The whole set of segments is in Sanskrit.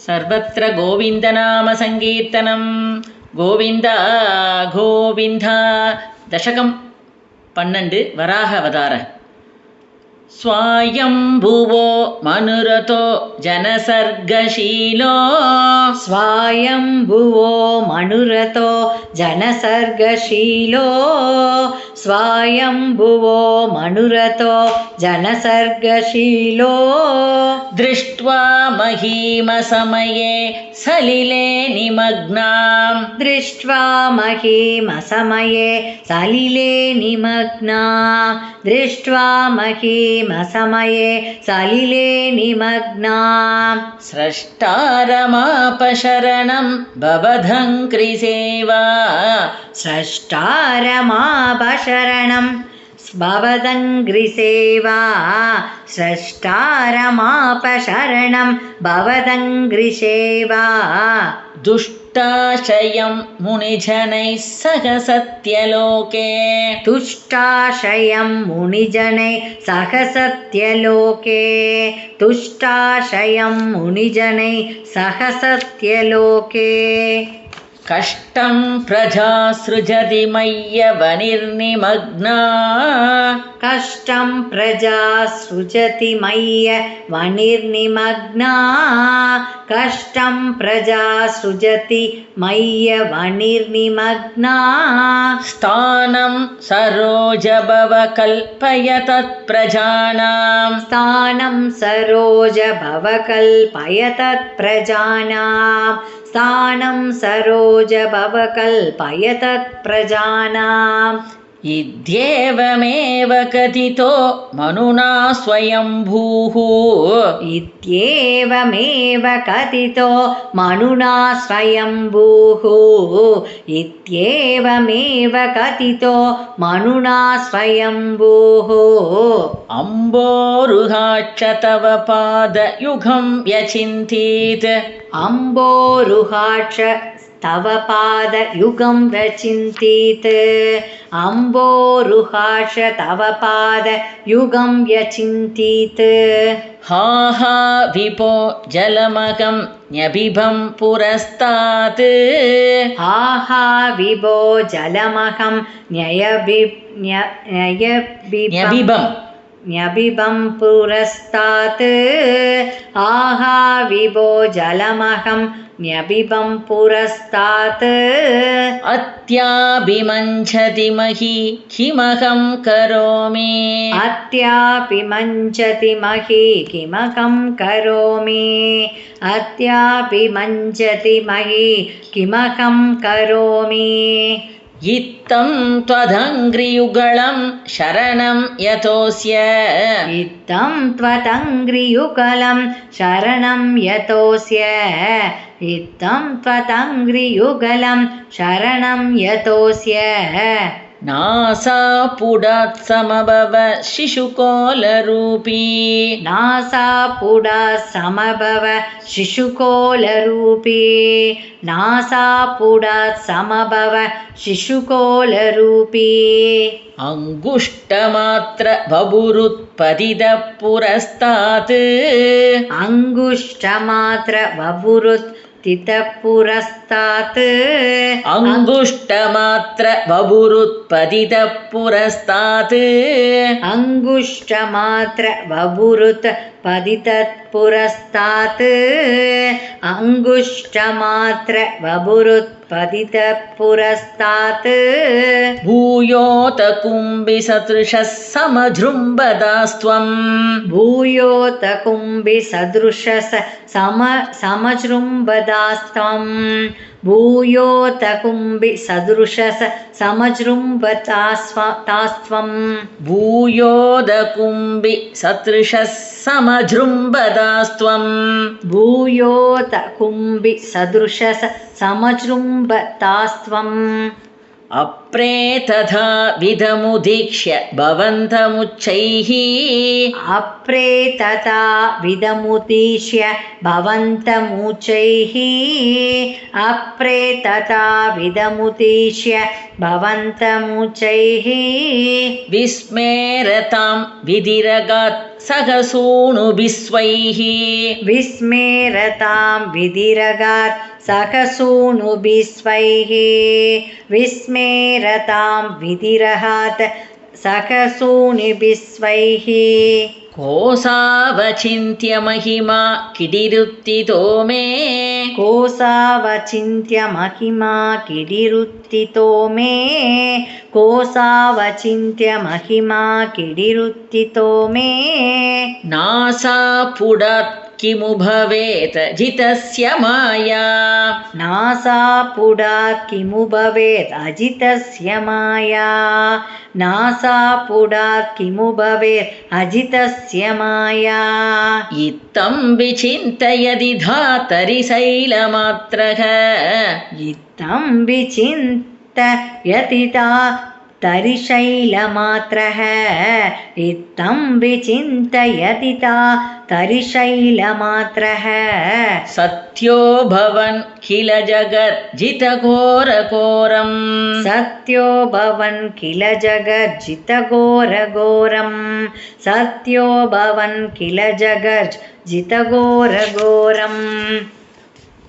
സർവത്ര ഗോവിന്ദനാമസങ്കീർത്തനം. ഗോവിന്ദ ഗോവിന്ദ. ദശകം 12 വരാഹ അവതാര. സ്വായംഭുവോ മനുരതോ ജനസർഗശീലോ. സ്വായംഭുവോ മനുരതോ ജനസർഗശീലോ. സ്വായംഭുവോ മനുരതോ ജനസർഗശീലോ. ദൃഷ്ട്വാ മഹീമസമയേ സലിലേ നിമഗ്നാം. ദൃഷ്ട്വാ മഹീമസമയേ സലിലേ നിമഗ്നാം. ദൃഷ്ട്വാ മഹീമസമയേ സലിലേ നിമഗ്നാം. സ്രഷ്ടാരമാപശരണം ഭവധംഘ്രിസേവാ. സ്രഷ്ടാരമാപശരണം ഭവദംഘ്രിസേവാ. സ്രഷ്ടാരമാപശരണം ഭവദംഘ്രിസേവാ. ദുഷ്ടാശയം മുനിജനൈः സഹ സത്യലോകേ. തുഷ്ടാശയം മുനിജനൈः സഹ സത്യലോകേ. തുഷ്ടാശയം മുനിജനൈः സഹ സത്യലോകേ. കഷ്ടം പ്രജാ സൃജതി മയ്യവനിർനിമഗ്നാ. കഷ്ടം പ്രജാ സൃജതി മയ്യവനിർനിമഗ്നാ. കഷ്ടം പ്രജാ സൃജതി മയ്യവനിർനിമഗ്നാ. സ്ഥാനം സരോജഭവ കൽപ്പയ തത്പ്രജാനാം. സ്ഥാനം സരോജഭവ കൽപ്പയ തത്പ്രജാനാം. സ്ഥാനം സരോജഭവ കൽപ്പയ തത്പ്രജാനാം. ഇത്യേവമേവ കഥിതോ മനുനാ സ്വയംഭൂഃ. ഇത്യേവമേവ കഥിതോ മനുനാ സ്വയംഭൂഃ. ഇത്യേവമേവ കഥിതോ മനുനാ സ്വയംഭൂഃ. അംബോരുഹാക്ഷ തവ പാദയുഗം വ്യചിന്തീത്. അംബോരുഹാക്ഷ തവ പാദയുഗം വ്യചിന്തീത്. അംബോരുഹാക്ഷ തവ പാദയുഗം വ്യചിന്തീത്. ഹാ ഹാ വിപോ ജലമകം ന്യബിഭം പുരസ്താത്. ഹാ ഹാ വിഭോ ജലമഹം ന്യബിഭം പുരസ്താത്. ആഹാ വിഭോ ജലമഹം ന്യബിഭം പുരസ്താത്. അത്യാഭിമഞ്ഛതി മഹി കിമഹം കരോമി. അത്യാഭിമഞ്ഛതി മഹി കിമഹം കരോമി. അത്യാഭിമഞ്ഛതി മഹി കിമഹം കരോമി. ഇത്തം ത്വദംഘ്രിയുഗളം ശരണം യതോസ്യ. ഇത്തം ത്വദംഘ്രിയുഗളം ശരണം യതോസ്യ. ഇത്തം ത്വദംഘ്രിയുഗളം ശരണം യതോസ്യ. നാസാപുടാത് സമഭവ ശിശുകോലരൂപീ. നാസാപുടാത് സമഭവ ശിശുകോലരൂപീ. നാസാപുടാത് സമഭവ ശിശുകോലരൂപീ. അങ്കുഷ്ടമാത്ര ബഭുരുത്പതിത പുരസ്താത്. അങ്കുഷ്ടമാത്ര ബഭുരുത് പുരസ്താത്. അങ്കുഷ്ടമാത്ര ബഭുരുത്പതിത പുരസ്താത്. അങ്കുഷ്ടമാത്ര ബഭുരുത് പതിതത് പുരസ്താത്. അങ്കുഷ്ടമാത്ര ബഭുരുത് പതിതത് പുരസ്താത്. ഭൂയോത കുംഭി സദൃശഃ സമജൃംഭദാസ്ത്വം. ഭൂയോത കുംഭി സദൃശഃ സമജൃംഭദാസ്ത്വം. ഭൂയോത കുംഭി സദൃശഃ സമജൃംഭദാസ്ത്വം. ഭൂയോത കുംഭി സദൃശഃ സമജൃംഭദാസ്ത്വം. ഭൂയോത കുംഭി സദൃശഃ സമജൃംഭദാസ്ത്വം. അപ്രേതഥാ വിധമുദീക്ഷ്യ ഭവന്തമുച്ചൈഃ. അപ്രേതഥാ വിധമുദീക്ഷ്യ ഭവന്തമുച്ചൈഃ. അപ്രേതഥാ വിധമുദീക്ഷ്യ ഭവന്തമുച്ചൈഃ. വിസ്മേരതാം വിധിരഗാത് सहसूनुभिस्वैः विस्मेरतां विधिरगात् सहसूनुभिस्वैः विस्मेरतां विधिरहात् सहसूनुभिस्वैः कोसावचिन्त्य महिमा किडिरुत्थितो मे कोसावचिन्त्य महिमा किडिरुत्थितो मे कोसावचिन्त्य महिमा किडिरुत्थितो मे नासापुडात् किमु भवेत् जितस्य माया नासापुडात् किमु भवेत् अजितस्य माया नासापुडात् किमु भवेत् अजितस्य माया इत्थं विचिन्तयदि धातरि शैलमात्रः इत्थं विचिन्तयतिता तरिशैलमात्रः इत्थं विचिन्तयतिता तरिशैलमात्रः सत्यो भवन् किल जगज्जितघोरघोरं सत्यो भवन् किल जगज्जितघोरघोरं सत्यो भवन् किल जगज्जितघोरघोरम्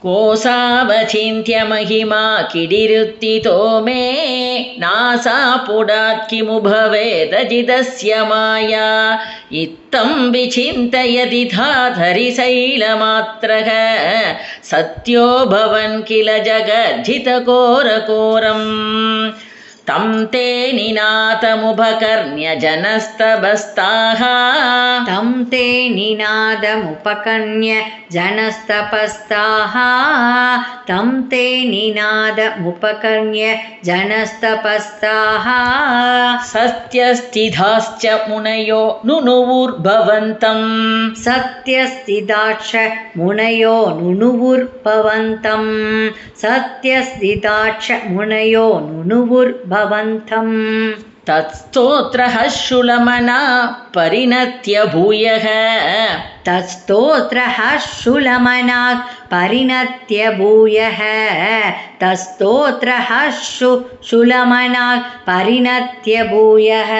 कोसावचिन्त्य महिमा किडिरुत्थितो मे नासापुडात् किमु भवेदजितस्य माया इत्थं विचिन्तयति धाधरि शैलमात्रः सत्यो भवन् किल जगज्जितघोरघोरम् तं ते निनादमुपकर्ण्य जनस्तपस्ताः तं ते निनादमुपकर्ण्य जनस्तपस्ताः तं ते निनादमुपकर्ण्य जनस्तपस्ताः सत्यस्थिताश्च मुनयो नुनुवुर्भवन्तं सत्यस्थिताश्च मुनयो नुनुवुर्भवन्तं सत्यस्थिताश्च मुनयो नुनुवुर्भवन्तं तत्स्तोत्रः शूलमना परिणत्य भूयः तत्स्तोत्रः शूलमनात् परिणत्य भूयः तत्स्तोत्रः शूलमनात् परिणत्य भूयः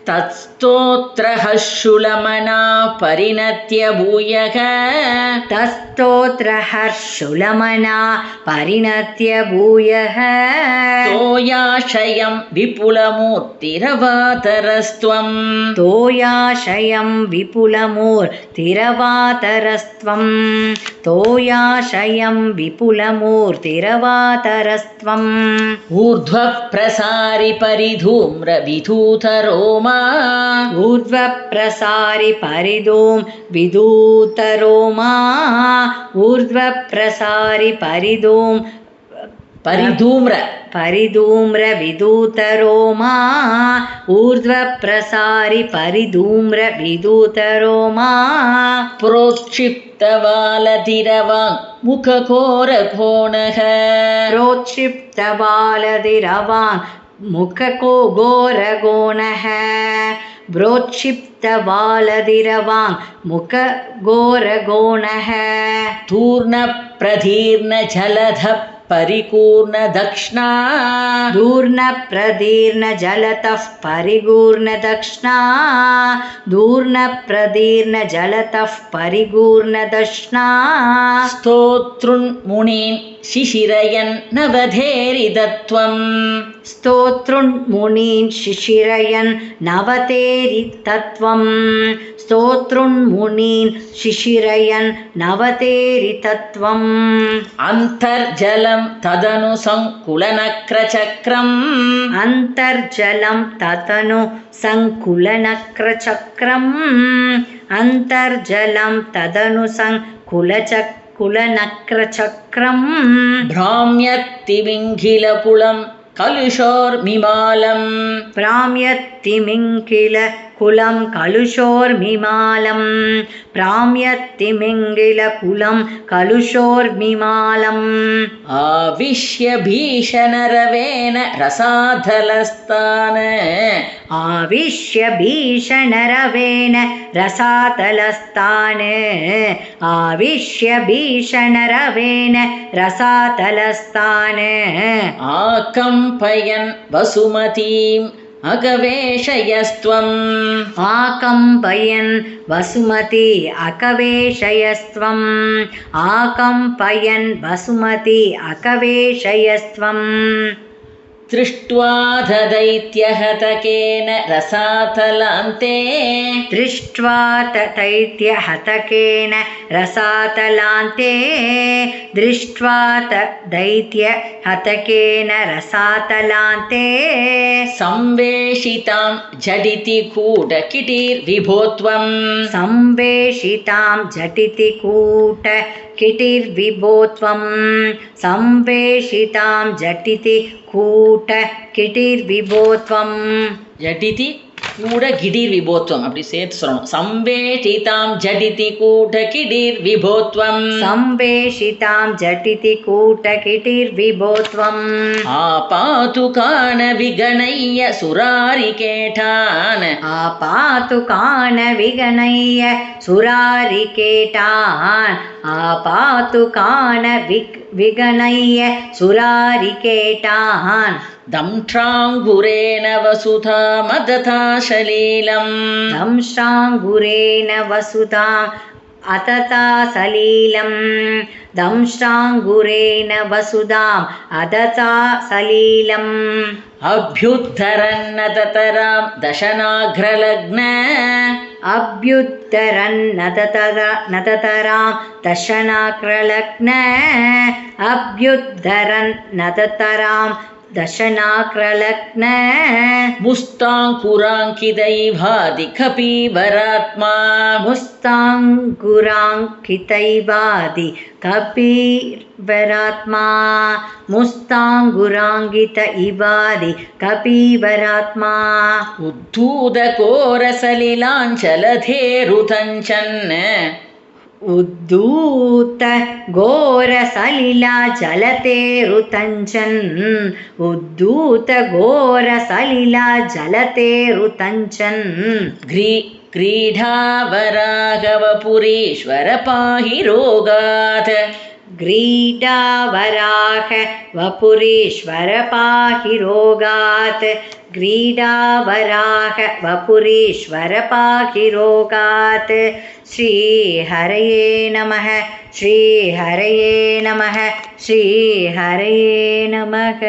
तत्स्तोत्रः शूलमना परिणत्य भूयः तत्स्तोत्रः शूलमना परिणत्य भूयः तोयाशयं विपुलमूर्तिरवातरस्त्वं तोयाशयं विपुलमूर्तिरवातरस्त्वं तोयाशयं विपुलमूर्तिरवातरस्त्वम् ऊर्ध्वप्रसारि परिधूम्रविधूतरोमा ऊर्ध्वप्रसारि परिधूं विधूतरोमा ऊर्ध्वप्रसारि परिधूम्रविधूतरोमा ऊर्ध्वप्रसारि परिधूम्रविधूतरोमा प्रोक्षिप्तवालधिरवाङ् मुखघोरघोणः प्रोक्षिप्तवालधिरवाङ् मुखको घोरगोणः प्रोक्षिप्तवालधिरवाङ् मुखघोरगोणः तूर्णप्रदीर्णजलधः परिपूर्णदक्ष्णा दूर्णप्रदीर्णजलतः परिपूर्णदक्ष्णा दूर्णप्रदीर्णजलतः परिपूर्णदक्ष्णा स्तोतृन्मुनीन् शिशिरयन् नवधेरिदत्वं स्तोतृन्मुनीन् शिशिरयन् नवतेरितत्वं स्तोतृन्मुनीन् शिशिरयन् नवतेरितत्वम् अन्तर्जलं तदनु सङ्कुलनक्रचक्रम् अन्तर्जलं ततनु सङ्कुलनक्रचक्रम् अन्तर्जलं तदनु सङ्कुलनक्रचक्रम् भ्राम्यत्तिमिङ्गिलकुलं कलुषोर्मिमालं भ्राम्यत्तिमिङ्गिलकुलं कलुषोर्मिमालं भ्राम्यत्तिमिङ्गिलकुलं कलुषोर्मिमालम् आविश्य भीषणरवेन रसातलस्तान् आविश्य भीषणरवेन रसातलस्तान् आविश्य भीषणरवेन रसातलस्तान् आकम्पयन् वसुमतीं अगवेशयस्त्वम् आकम्पयन् वसुमती अकवेशयस्त्वम् आकम्पयन् वसुमती अकवेशयस्त्वम् दृष्ट्वा दैत्यहतकेन रसातलान्ते दृष्ट्वा दैत्यहतकेन रसातलान्ते दृष्ट्वा दैत्यहतकेन रसातलान्ते संवेशितां झटिति कूटकिटिर्विभो त्वं संवेशितां झटिति कूटकिटिर्विभो त्वं संवेशितां झटिति कूटकिटिर्विभो त्वं झटिति कूटकिटिर्विभोत्वम् அப்படி சேர்த்து சொல்லணும். संवेशितां झटिति कूटकिटिर्विभो त्वं संवेशितां झटिति कूटकिटिर्विभो त्वम् आपातु कान विगणय्य सुरारिकेटान् आपातु कान विगणय्य सुरारिकेटान् आपातु कान विगणय्य सुरारिकेटान् दंष्ट्राङ्गुरेण वसुधा मदथा सलीलम् दंष्ट्राङ्गुरेण वसुधा अतता सलीलं दंष्ट्राङ्गुरेण वसुधाम् अदता सलीलम् अभ्युद्धरन्नततरां दशनाघ्रलग्न अभ्युद्धरन्नततरां दशनाघ्रलग्न अभ्युद्धरन्नततरां दशनाघ्रलग्न मुस्ताङ्कुराङ्कितैभादि कपीवरात्मा मुस्ताङ्कुराङ्कितैवादि कपीवरात्मा मुस्ताङ्कुराङ्कित इवादि कपीवरात्मा उद्धूतकोरसलिलाञ्चलधेरुतञ्चन् उद्धूत घोरसलिला जलतेरुतञ्चन् उद्धूत घोरसलिला जलतेरुतञ्चन् क्रीडावरागवपुरीश्वर पाहि रोगात् ग्रीडावराह वपुरीश्वर पाहि रोगात् ग्रीडावराह वपुरीश्वर पाहि रोगात् श्रीहरये नमः श्रीहरये नमः श्रीहरये नमः।